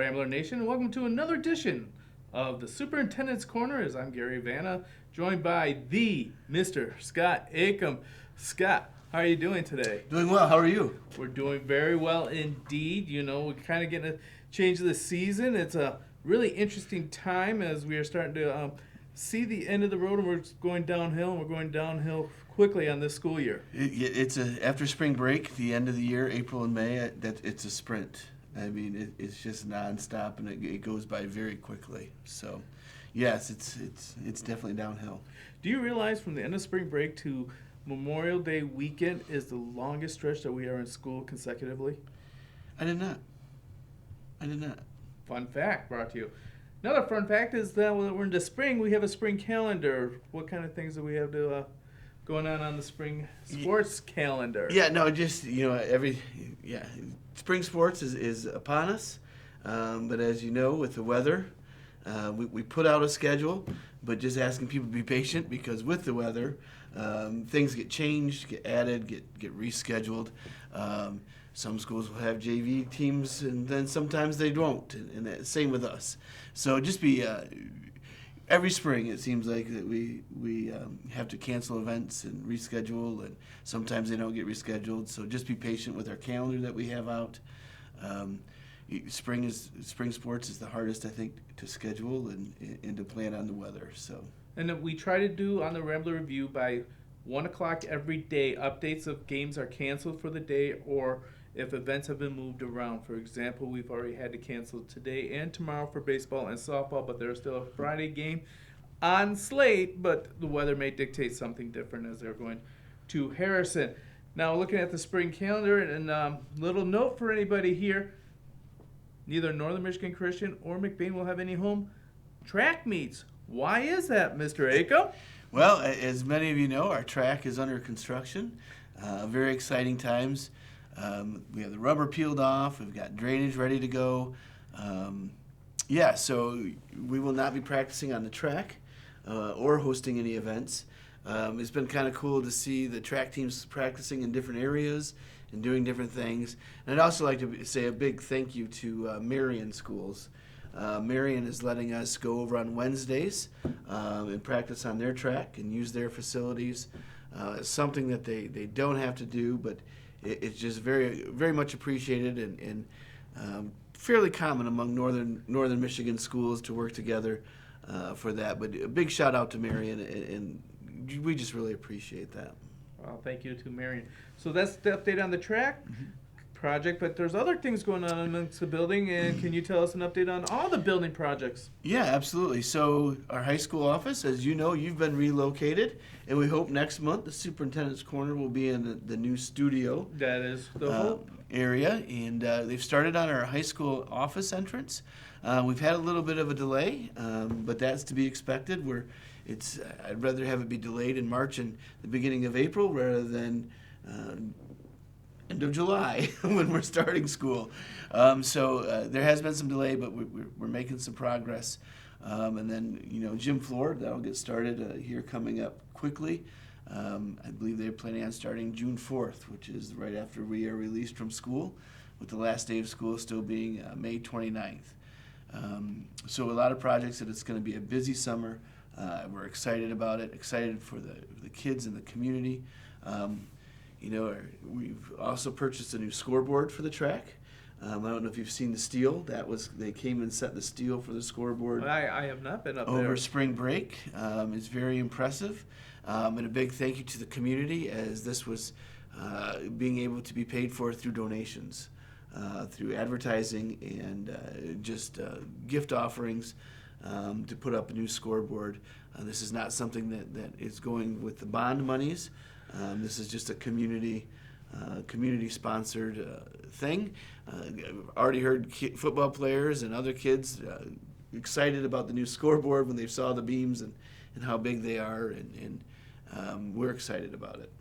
Rambler Nation, and welcome to another edition of the Superintendent's Corner. As I'm Gary Vanna, joined by the Mr. Scott Acom. Scott, how are you doing today? Doing well. How are you? We're doing very well indeed. You know, we're kind of getting a change of the season. It's a really interesting time as we are starting to see the end of the road, and we're going downhill, and we're going downhill quickly on this school year. After spring break, the end of the year, April and May. It's a sprint. I mean, it's just nonstop, and it goes by very quickly. So, yes, it's definitely downhill. Do you realize from the end of spring break to Memorial Day weekend is the longest stretch that we are in school consecutively? I did not. Fun fact brought to you. Another fun fact is that when we're into spring, we have a spring calendar. What kind of things do we have to going on the spring sports calendar? Yeah, no, just spring sports is upon us. But as you know, with the weather, we put out a schedule, but just asking people to be patient because with the weather, things get changed, get added, get rescheduled. Some schools will have JV teams, and then sometimes they won't, and that, same with us. So just be every spring it seems like that we have to cancel events and reschedule, and sometimes they don't get rescheduled. So just be patient with our calendar that we have out. Spring sports is the hardest, I think, to schedule and to plan on the weather. So. And we try to do on the Rambler Review by 1 o'clock every day updates of games are canceled for the day or if events have been moved around. For example, we've already had to cancel today and tomorrow for baseball and softball, but there's still a Friday game on slate, but the weather may dictate something different as they're going to Harrison. Now, looking at the spring calendar, and little note for anybody here, neither Northern Michigan Christian or McBain will have any home track meets. Why is that, Mr. Acom? Well, as many of you know, our track is under construction. Very exciting times. We have the rubber peeled off. We've got drainage ready to go. So we will not be practicing on the track or hosting any events. It's been kind of cool to see the track teams practicing in different areas and doing different things. And I'd also like to say a big thank you to Marion schools. Marion is letting us go over on Wednesdays and practice on their track and use their facilities. It's something that they don't have to do, but it's just very, very much appreciated and fairly common among northern Michigan schools to work together for that. But a big shout out to Marion, and we just really appreciate that. Well, thank you to Marion. So that's the update on the track project, but there's other things going on amongst the building, and can you tell us an update on all the building projects? Yeah, absolutely. So our high school office, as you know, you've been relocated, and we hope next month the Superintendent's Corner will be in the new studio. That is the hope. Area, and they've started on our high school office entrance. We've had a little bit of a delay, but that's to be expected. I'd rather have it be delayed in March and the beginning of April rather than end of July when we're starting school. So there has been some delay, but we're making some progress. And then, gym floor, that'll get started here coming up quickly. I believe they're planning on starting June 4th, which is right after we are released from school, with the last day of school still being May 29th. So a lot of projects that it's going to be a busy summer. We're excited about it, excited for the kids in the community. We've also purchased a new scoreboard for the track. I don't know if you've seen the steel. They came and set the steel for the scoreboard. I have not been up there. Over spring break. It's very impressive. And a big thank you to the community as this was being able to be paid for through donations, through advertising and just gift offerings to put up a new scoreboard. This is not something that is going with the bond monies. This is just a community-sponsored thing. Already heard football players and other kids excited about the new scoreboard when they saw the beams and how big they are, and we're excited about it.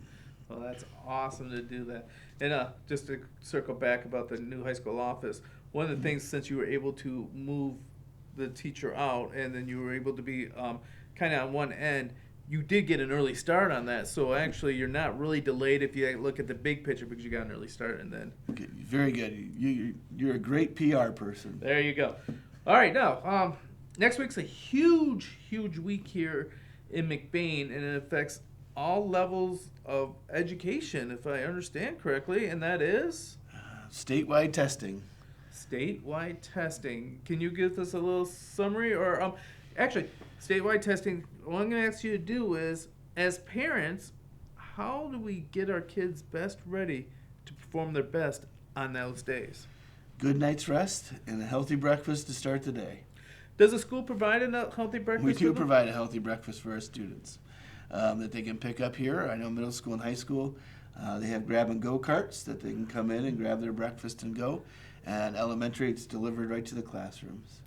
Well, that's awesome to do that. And just to circle back about the new high school office, one of the things, since you were able to move the teacher out and then you were able to be kind of on one end, you did get an early start on that. So actually, you're not really delayed if you look at the big picture because you got an early start and then. Okay, very good. You're a great PR person. There you go. All right, now next week's a huge week here in McBain, and it affects all levels of education, if I understand correctly, and that is Statewide testing. statewide testing. Can you give us a little summary, or actually, statewide testing? What I'm going to ask you to do is, as parents, how do we get our kids best ready to perform their best on those days? Good night's rest and a healthy breakfast to start the day. Does the school provide a healthy breakfast? We do for them? provide a healthy breakfast for our students that they can pick up here. I know middle school and high school, they have grab-and-go carts that they can come in and grab their breakfast and go. And elementary, it's delivered right to the classrooms.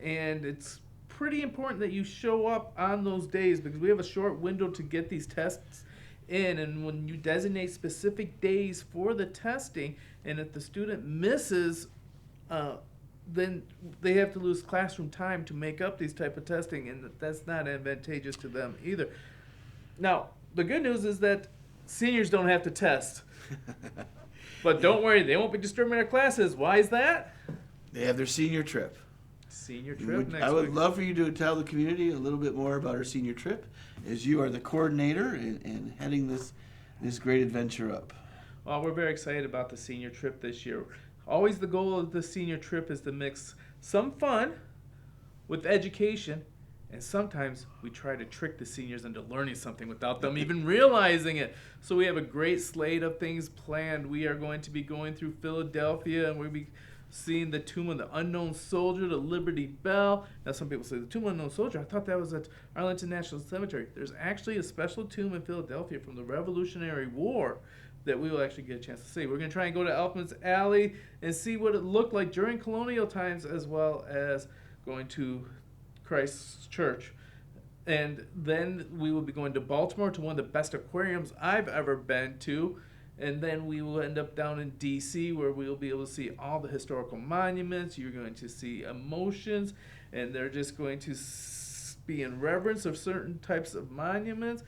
And it's pretty important that you show up on those days because we have a short window to get these tests in. And when you designate specific days for the testing, and if the student misses, then they have to lose classroom time to make up these type of testing, and that's not advantageous to them either. Now, the good news is that seniors don't have to test. But don't worry, they won't be disturbing our classes. Why is that? They have their senior trip. Senior trip next I would week. love for you to tell the community a little bit more about our senior trip, as you are the coordinator and heading this great adventure up. Well, we're very excited about the senior trip this year. Always the goal of the senior trip is to mix some fun with education, and sometimes we try to trick the seniors into learning something without them even realizing it. So we have a great slate of things planned. We are going to be going through Philadelphia, and we'll be seeing the Tomb of the Unknown Soldier, the Liberty Bell. Now some people say, the Tomb of the Unknown Soldier, I thought that was at Arlington National Cemetery. There's actually a special tomb in Philadelphia from the Revolutionary War that we will actually get a chance to see. We're going to try and go to Elfman's Alley and see what it looked like during colonial times, as well as going to Christ's Church. And then we will be going to Baltimore to one of the best aquariums I've ever been to. And then we will end up down in D.C., where we'll be able to see all the historical monuments. You're going to see emotions, and they're just going to be in reverence of certain types of monuments.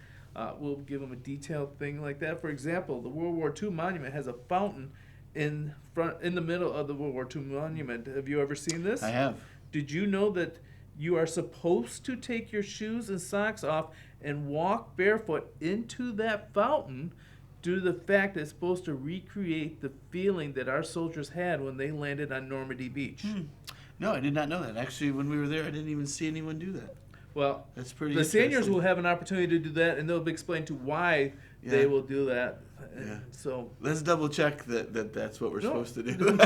We'll give them a detailed thing like that. For example, the World War II monument has a fountain in the middle of the World War II monument. Have you ever seen this? I have. Did you know that you are supposed to take your shoes and socks off and walk barefoot into that fountain due to the fact that it's supposed to recreate the feeling that our soldiers had when they landed on Normandy Beach? No, I did not know that. Actually, when we were there, I didn't even see anyone do that. Well, That's pretty the seniors interesting. will have an opportunity to do that, and they'll be explained to why they Yeah. will do that. Yeah. So Let's double check that's what we're No. supposed to do.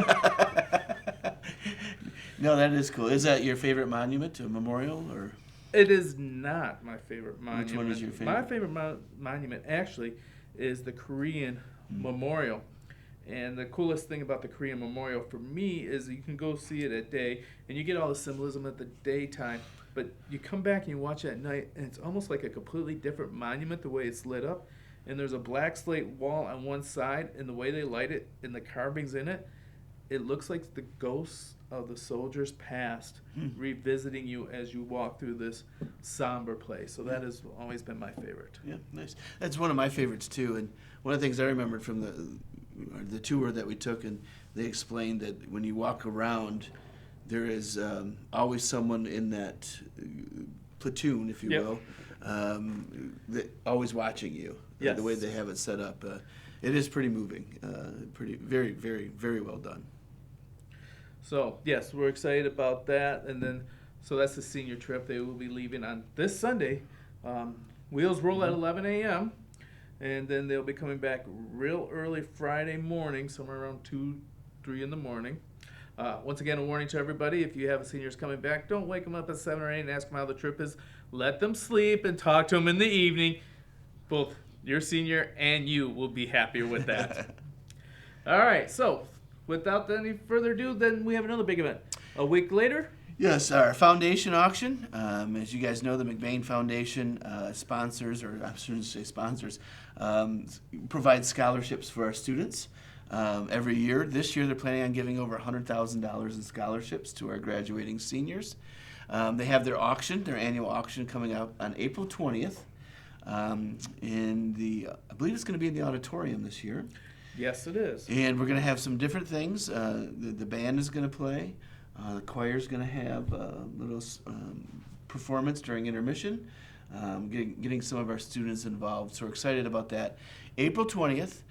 No, that is cool. Is that your favorite monument, a memorial, or? it is not my favorite monument. Which one is your favorite? My favorite monument actually is the Korean Memorial. And the coolest thing about the Korean Memorial for me is you can go see it at day, and you get all the symbolism at the daytime. But you come back and you watch it at night, and it's almost like a completely different monument the way it's lit up. And there's a black slate wall on one side, and the way they light it and the carvings in it, it looks like the ghosts of the soldiers past revisiting you as you walk through this somber place. So that has always been my favorite. Yeah, nice. That's one of my favorites too. And one of the things I remembered from the tour that we took, and they explained that when you walk around, there is always someone in that platoon, if you Yep. will, that always watching you. Yes. The way they have it set up, it is pretty moving. Very, very, very well done. So, yes, we're excited about that. And then, so that's the senior trip. They will be leaving on this Sunday. Wheels roll at 11 a.m. And then they'll be coming back real early Friday morning, somewhere around 2, 3 in the morning. Once again, a warning to everybody, if you have seniors coming back, don't wake them up at 7 or 8 and ask them how the trip is. Let them sleep and talk to them in the evening. Both your senior and you will be happier with that. All right, so without any further ado, then we have another big event. A week later, Yes, our foundation auction. As you guys know, the McBain Foundation sponsors, or I shouldn't say sponsors, provides scholarships for our students every year. This year, they're planning on giving over $100,000 in scholarships to our graduating seniors. They have their auction, their annual auction, coming up on April 20th. in I believe it's going to be in the auditorium this year. Yes, it is. And we're going to have some different things. The band is going to play. The choir is going to have a little performance during intermission, getting some of our students involved. So we're excited about that. April 20th,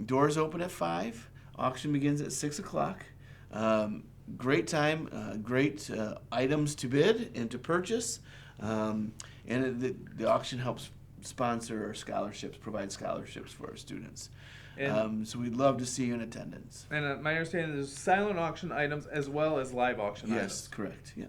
doors open at 5. Auction begins at 6 o'clock. Great time, great items to bid and to purchase. And the auction helps sponsor our scholarships, provide scholarships for our students. So we'd love to see you in attendance. And my understanding is silent auction items as well as live auction items. Yes, correct. Yeah.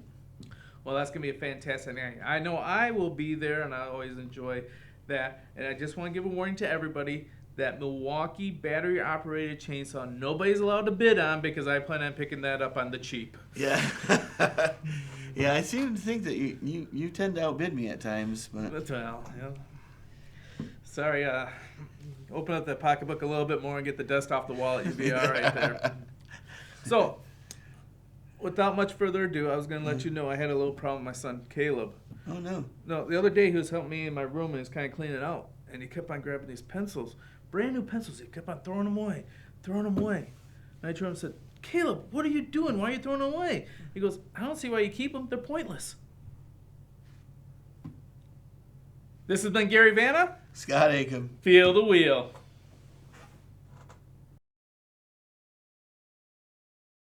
Well, that's going to be a fantastic night. I know I will be there, and I always enjoy that. And I just want to give a warning to everybody that Milwaukee battery-operated chainsaw, nobody's allowed to bid on because I plan on picking that up on the cheap. Yeah. Yeah, I seem to think that you tend to outbid me at times. But Well, sorry, open up that pocketbook a little bit more and get the dust off the wallet. You'll be all right there. So, without much further ado, I was going to let you know I had a little problem with my son, Caleb. Oh, no. No, the other day he was helping me in my room and he was kind of cleaning out. And he kept on grabbing these pencils, brand new pencils. He kept on throwing them away. And I turned and said, Caleb, what are you doing? Why are you throwing them away? He goes, I don't see why you keep them. They're pointless. This has been Gary Vanna. Scott Acom. Feel the wheel.